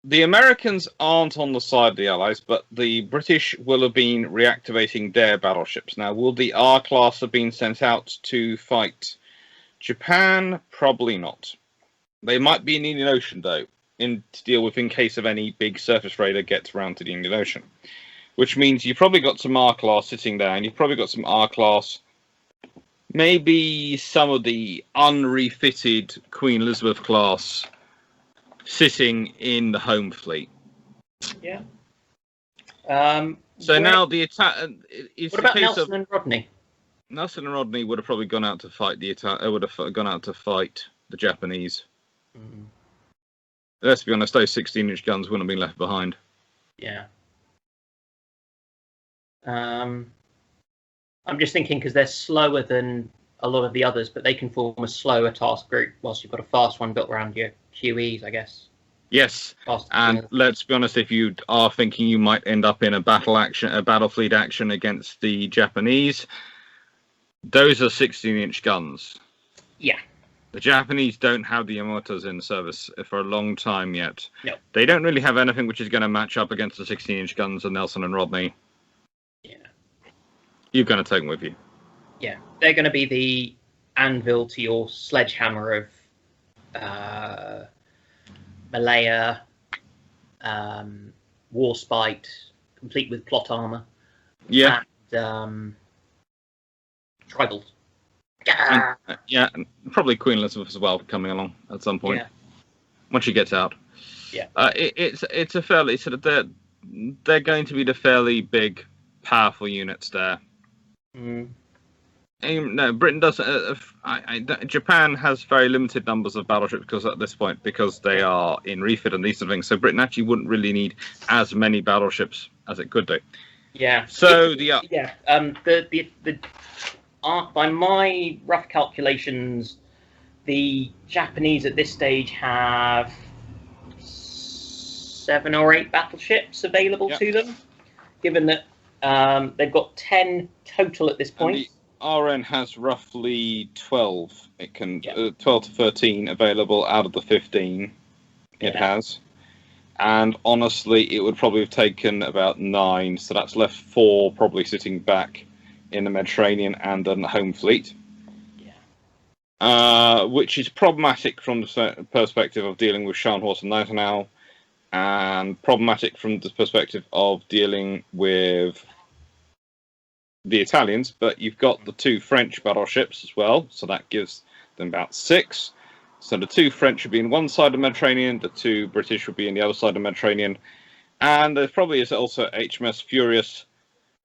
the Americans aren't on the side of the Allies, but the British will have been reactivating their battleships. Now, will the R-class have been sent out to fight Japan? Probably not. They might be in the Indian Ocean, though, to deal with in case of any big surface raider gets around to the Indian Ocean. which means you've probably got some R-class sitting there, and you've probably got some R-class, maybe some of the unrefitted Queen Elizabeth class sitting in the home fleet. Yeah. So now the attack. What about Nelson and Rodney? Nelson and Rodney would have probably gone out to fight the attack. Would have gone out to fight the Japanese. Mm. Let's be honest; those 16-inch guns wouldn't have been left behind. Yeah. I'm just thinking because they're slower than a lot of the others, but they can form a slower task group whilst you've got a fast one built around your QEs, I guess. Yes, Fast and let's be honest, if you are thinking you might end up in a battle fleet action against the Japanese, those are 16-inch guns. Yeah. The Japanese don't have the Yamatos in service for a long time yet. No. They don't really have anything which is going to match up against the 16-inch guns of Nelson and Rodney. Yeah. You're going to take them with you. Yeah. They're going to be the anvil to your sledgehammer of Malaya, Warspite, complete with plot armor. Yeah. And Tribal. Yeah, and probably Queen Elizabeth as well coming along at some point. Yeah. Once she gets out. Yeah. It's a fairly sort of they're going to be the fairly big, powerful units there. Mm. No, Britain doesn't. Japan has very limited numbers of battleships because they are in refit and these sort of things. So Britain actually wouldn't really need as many battleships as it could do. Yeah. So by my rough calculations, the Japanese at this stage have 7 or 8 battleships available to them, given that they've got 10 total at this point. And the RN has roughly 12. It can 12 to 13 available out of the 15 it has. And honestly, it would probably have taken about 9, so that's left 4 probably sitting back in the Mediterranean and in the home fleet. Which is problematic from the perspective of dealing with Scharnhorst and Gneisenau, and problematic from the perspective of dealing with the Italians, but you've got the 2 French battleships as well, so that gives them about 6. So the 2 French would be in one side of the Mediterranean, the 2 British would be in the other side of the Mediterranean, and there probably is also HMS Furious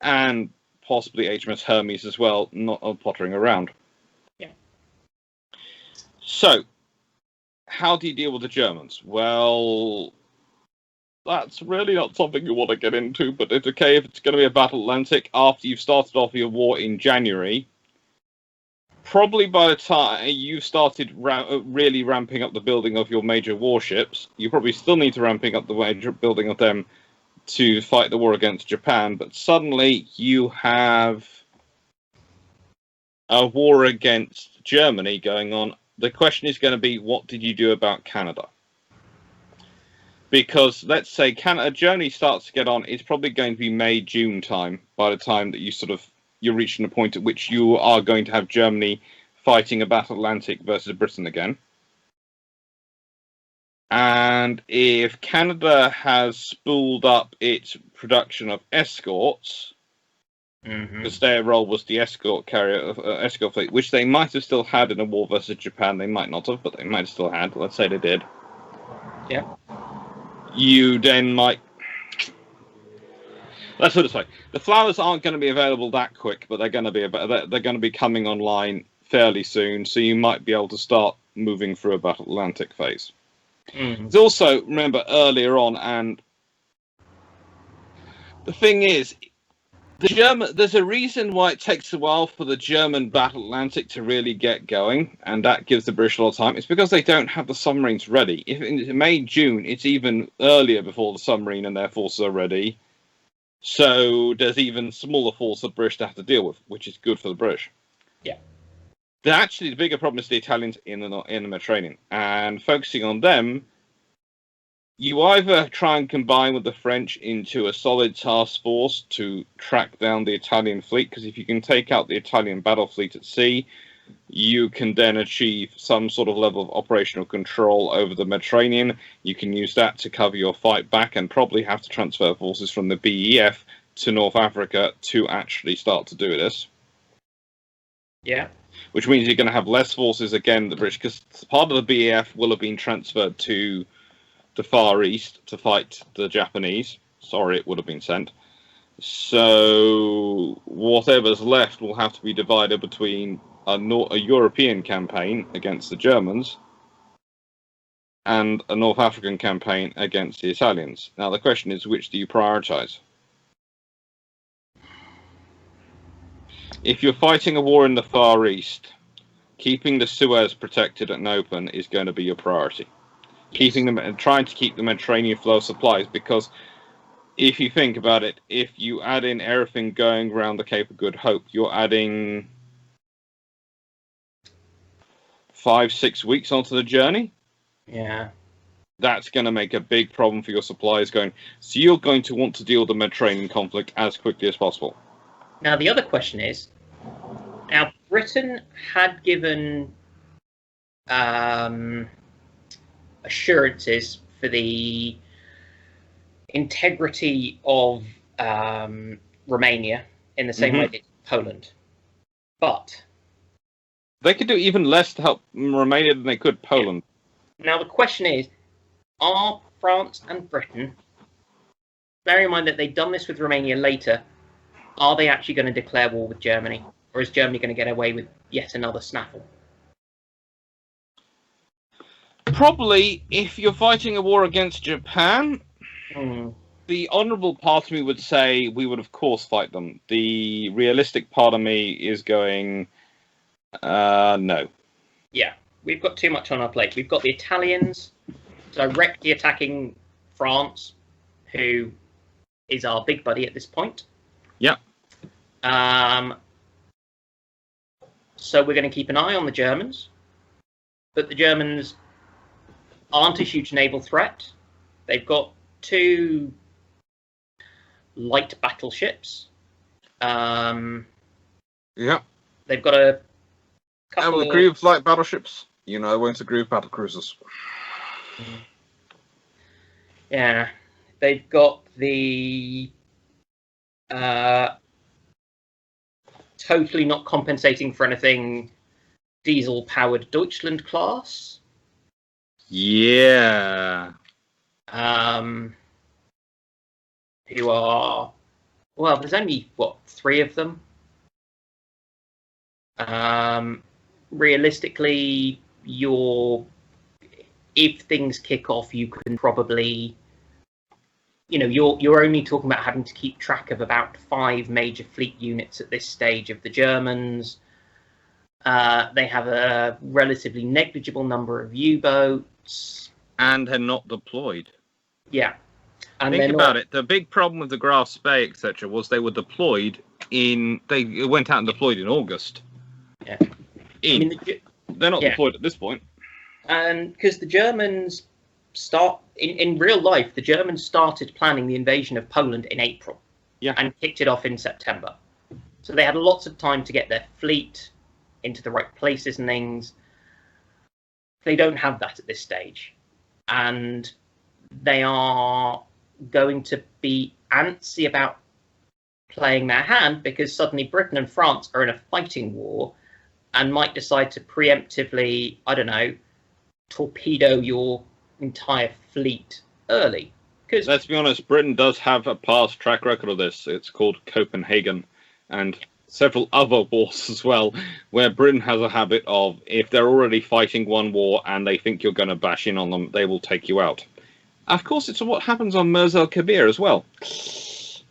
and possibly HMS Hermes as well, not pottering around. Yeah. So, how do you deal with the Germans? Well, that's really not something you want to get into, but it's okay if it's going to be a Battle Atlantic after you've started off your war in January. Probably by the time you've started really ramping up the building of your major warships, you probably still need to ramping up the major building of them to fight the war against Japan, but suddenly you have a war against Germany going on. The question is going to be, what did you do about Canada? Because let's say Germany starts to get on, it's probably going to be May, June time by the time that you're reaching a point at which you are going to have Germany fighting a Battle Atlantic versus Britain again. And if Canada has spooled up its production of escorts, because their role was the escort fleet, which they might have still had in a war versus Japan, they might not have, but they might have still had. Let's say they did. Yeah. You then might. Let's put it this way: the flowers aren't going to be available that quick, but they're going to be coming online fairly soon. So you might be able to start moving through a Battle Atlantic phase. It's also, remember, earlier on, and the thing is, there's a reason why it takes a while for the German Battle Atlantic to really get going, and that gives the British a lot of time. It's because they don't have the submarines ready. If in May, June, it's even earlier before the submarine and their forces are ready. So there's even smaller force the British to have to deal with, which is good for the British. Yeah. Actually, the bigger problem is the Italians in the Mediterranean, and focusing on them, you either try and combine with the French into a solid task force to track down the Italian fleet, because if you can take out the Italian battle fleet at sea, you can then achieve some sort of level of operational control over the Mediterranean. You can use that to cover your fight back and probably have to transfer forces from the BEF to North Africa to actually start to do this. Yeah. Which means you're going to have less forces again, the British, because part of the BEF will have been transferred to the Far East to fight the Japanese. Sorry, it would have been sent. So whatever's left will have to be divided between a European campaign against the Germans and a North African campaign against the Italians. Now the question is, which do you prioritise? If you're fighting a war in the Far East, keeping the Suez protected and open is going to be your priority. Yes. Keeping them and trying to keep the Mediterranean flow of supplies, because if you think about it, if you add in everything going around the Cape of Good Hope, you're adding 5-6 weeks onto the journey. Yeah. That's going to make a big problem for your supplies going. So you're going to want to deal with the Mediterranean conflict as quickly as possible. Now, the other question is, now Britain had given assurances for the integrity of Romania in the same way they did Poland. But they could do even less to help Romania than they could Poland. Yeah. Now, the question is, are France and Britain, bearing in mind that they've done this with Romania later, are they actually going to declare war with Germany? Or is Germany going to get away with yet another snaffle? Probably, if you're fighting a war against Japan, the honourable part of me would say we would, of course, fight them. The realistic part of me is going, no. Yeah, we've got too much on our plate. We've got the Italians directly attacking France, who is our big buddy at this point. Yeah. So we're going to keep an eye on the Germans, but the Germans aren't a huge naval threat. They've got 2 light battleships. Yeah. They've got a couple. And agree with light battleships. You know, I won't agree with battle cruisers. Yeah. They've got the totally not compensating for anything diesel-powered Deutschland class. Yeah. Who are, well, there's only, 3 of them. Realistically, if things kick off, you can probably, you're only talking about having to keep track of about 5 major fleet units at this stage of the Germans. They have a relatively negligible number of U-boats. And they're not deployed. Yeah. And think about it. The big problem with the Grass Bay, etc., was they were deployed they went out and deployed in August. Yeah. They're not deployed at this point. And because the Germans in real life, the Germans started planning the invasion of Poland in April. Yeah. And kicked it off in September. So they had lots of time to get their fleet into the right places and things. They don't have that at this stage. And they are going to be antsy about playing their hand because suddenly Britain and France are in a fighting war and might decide to preemptively, torpedo your entire fleet early. Because let's be honest, Britain does have a past track record of this. It's called Copenhagen and several other wars as well, where Britain has a habit of, if they're already fighting one war and they think you're going to bash in on them, they will take you out. Of course, it's what happens on Mers el Kabir as well.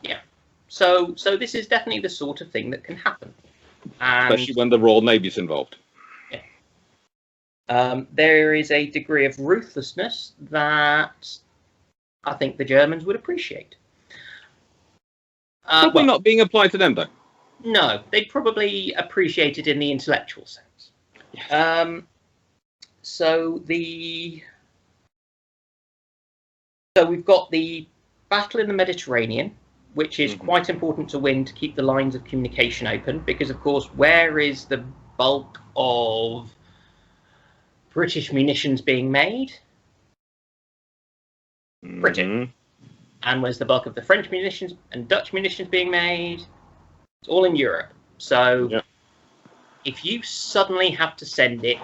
Yeah. So this is definitely the sort of thing that can happen. And especially when the Royal Navy's involved. Yeah. There is a degree of ruthlessness that I think the Germans would appreciate. Probably not being applied to them, though. No, they'd probably appreciate it in the intellectual sense. Yes. So we've got the battle in the Mediterranean, which is quite important to win to keep the lines of communication open, because, of course, where is the bulk of British munitions being made? Britain. And where's the bulk of the French munitions and Dutch munitions being made? It's all in Europe. So if you suddenly have to send it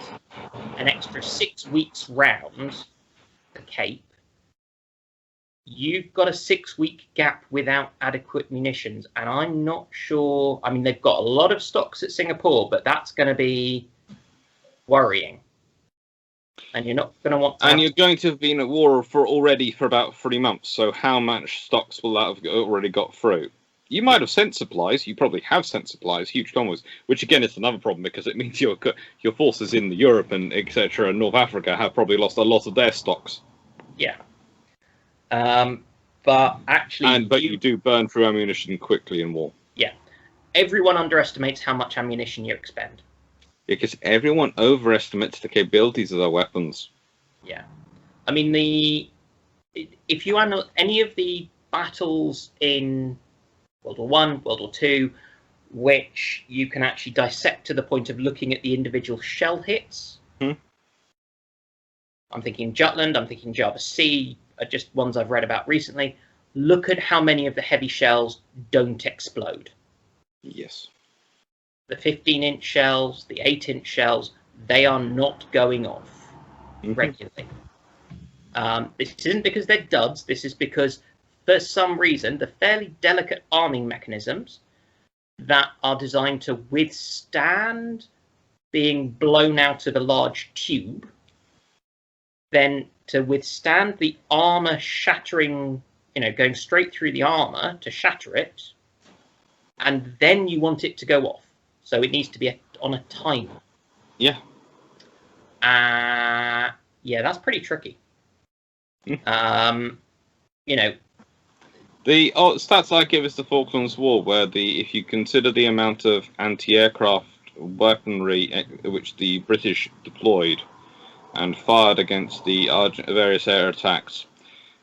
an extra 6 weeks round the Cape, you've got a 6-week gap without adequate munitions. And I'm not sure. I mean, they've got a lot of stocks at Singapore, but that's going to be worrying. And you're not going to want to. And you're going to have been at war already for about 3 months. So how much stocks will that have already got through? You might have sent supplies. You probably have sent supplies, huge convoys, which again is another problem because it means your forces in Europe and etc. and North Africa have probably lost a lot of their stocks. Yeah. But actually, but you do burn through ammunition quickly in war. Yeah. Everyone underestimates how much ammunition you expend. Because everyone overestimates the capabilities of their weapons. Yeah. I mean, if you analyze any of the battles in World War I, World War II, which you can actually dissect to the point of looking at the individual shell hits. I'm thinking Jutland, I'm thinking Java Sea, are just ones I've read about recently. Look at how many of the heavy shells don't explode. Yes. The 15-inch shells, the 8-inch shells, they are not going off regularly. This isn't because they're duds. This is because, for some reason, the fairly delicate arming mechanisms that are designed to withstand being blown out of a large tube, then to withstand the armor shattering, going straight through the armor to shatter it, and then you want it to go off. So it needs to be on a timer. Yeah. Yeah, that's pretty tricky. The stats I give is the Falklands War, where if you consider the amount of anti-aircraft weaponry which the British deployed and fired against the various air attacks,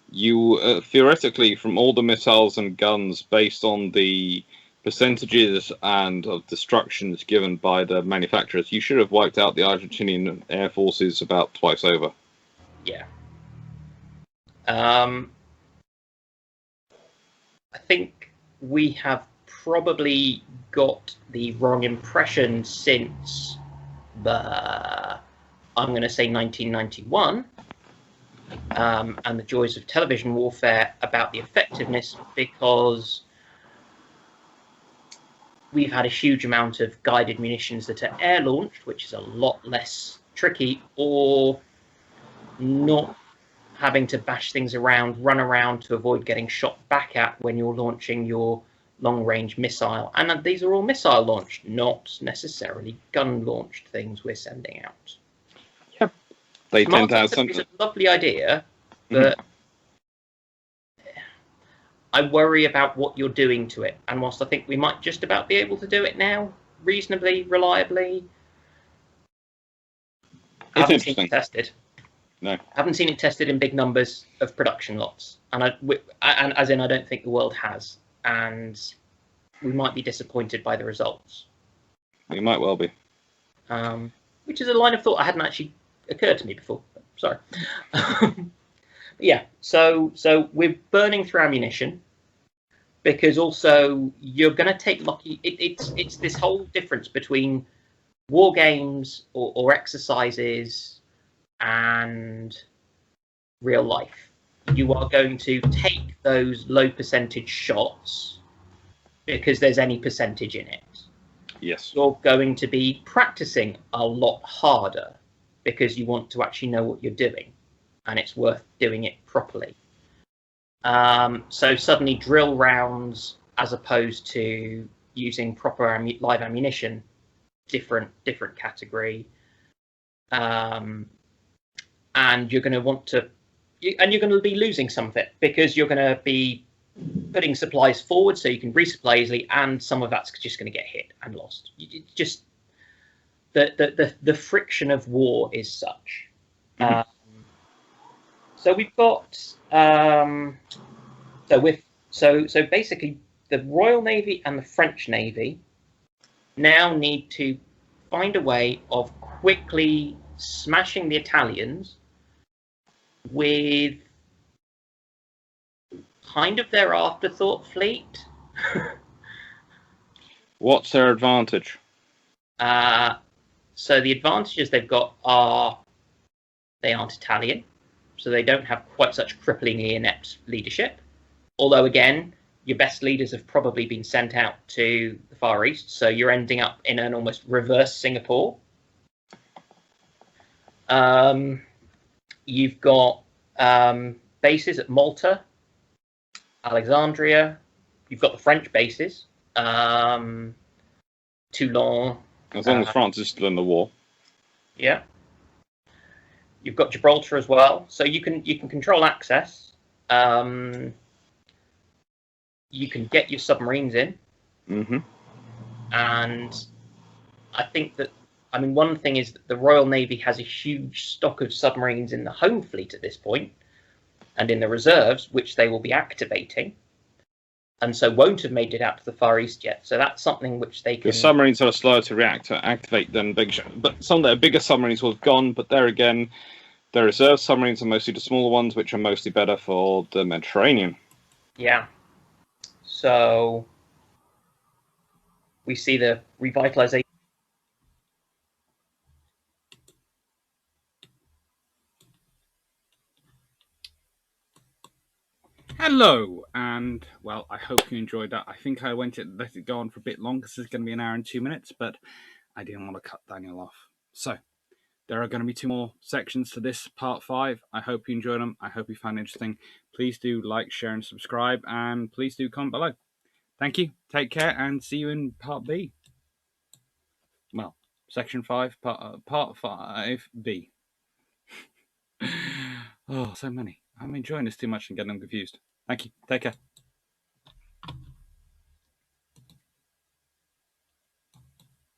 you theoretically, from all the missiles and guns, based on the percentages and of destructions given by the manufacturers, you should have wiped out the Argentinian air forces about twice over. Yeah. I think we have probably got the wrong impression since I'm going to say 1991, and the joys of television warfare about the effectiveness, because we've had a huge amount of guided munitions that are air-launched, which is a lot less tricky, or not having to bash things around, run around to avoid getting shot back at when you're launching your long-range missile. And these are all missile-launched, not necessarily gun-launched things we're sending out. Yep. They tend to have something. It's a lovely idea, but I worry about what you're doing to it. And whilst I think we might just about be able to do it now, reasonably, reliably, I haven't seen it tested. No. I haven't seen it tested in big numbers of production lots. And as in, I don't think the world has. And we might be disappointed by the results. We might well be. Which is a line of thought I hadn't actually occurred to me before. Sorry. Yeah, so we're burning through ammunition, because also you're going to take lucky. It's this whole difference between war games or exercises and real life. You are going to take those low percentage shots because there's any percentage in it. Yes. You're going to be practicing a lot harder because you want to actually know what you're doing, and it's worth doing it properly. So suddenly drill rounds, as opposed to using proper live ammunition, different category. And you're going to want to, and you're going to be losing some of it because you're going to be putting supplies forward so you can resupply easily, and some of that's just going to get hit and lost. It's just the friction of war is such. So we've got so basically the Royal Navy and the French Navy now need to find a way of quickly smashing the Italians with kind of their afterthought fleet. What's their advantage? So the advantages they've got are they aren't Italian, so they don't have quite such cripplingly inept leadership. Although, again, your best leaders have probably been sent out to the Far East, so you're ending up in an almost reverse Singapore. You've got bases at Malta, Alexandria. You've got the French bases, Toulon. As long as France is still in the war. Yeah. You've got Gibraltar as well, so you can control access. You can get your submarines in, and I think that one thing is that the Royal Navy has a huge stock of submarines in the home fleet at this point, and in the reserves, which they will be activating, and so won't have made it out to the Far East yet. So that's something which they can. The submarines are slower to activate than big ships, but some of their bigger submarines will have gone. But there again, the reserve submarines are mostly the smaller ones, which are mostly better for the Mediterranean. Yeah. So we see the revitalization. Hello, and well, I hope you enjoyed that. I think I let it go on for a bit long because it's going to be an hour and 2 minutes, but I didn't want to cut Daniel off. So there are going to be 2 more sections to this part 5. I hope you enjoyed them. I hope you found it interesting. Please do like, share, and subscribe, and please do comment below. Thank you. Take care, and see you in part B. Well, section 5, part 5B. Oh, so many. I'm enjoying this too much and getting them confused. Thank you. Take care.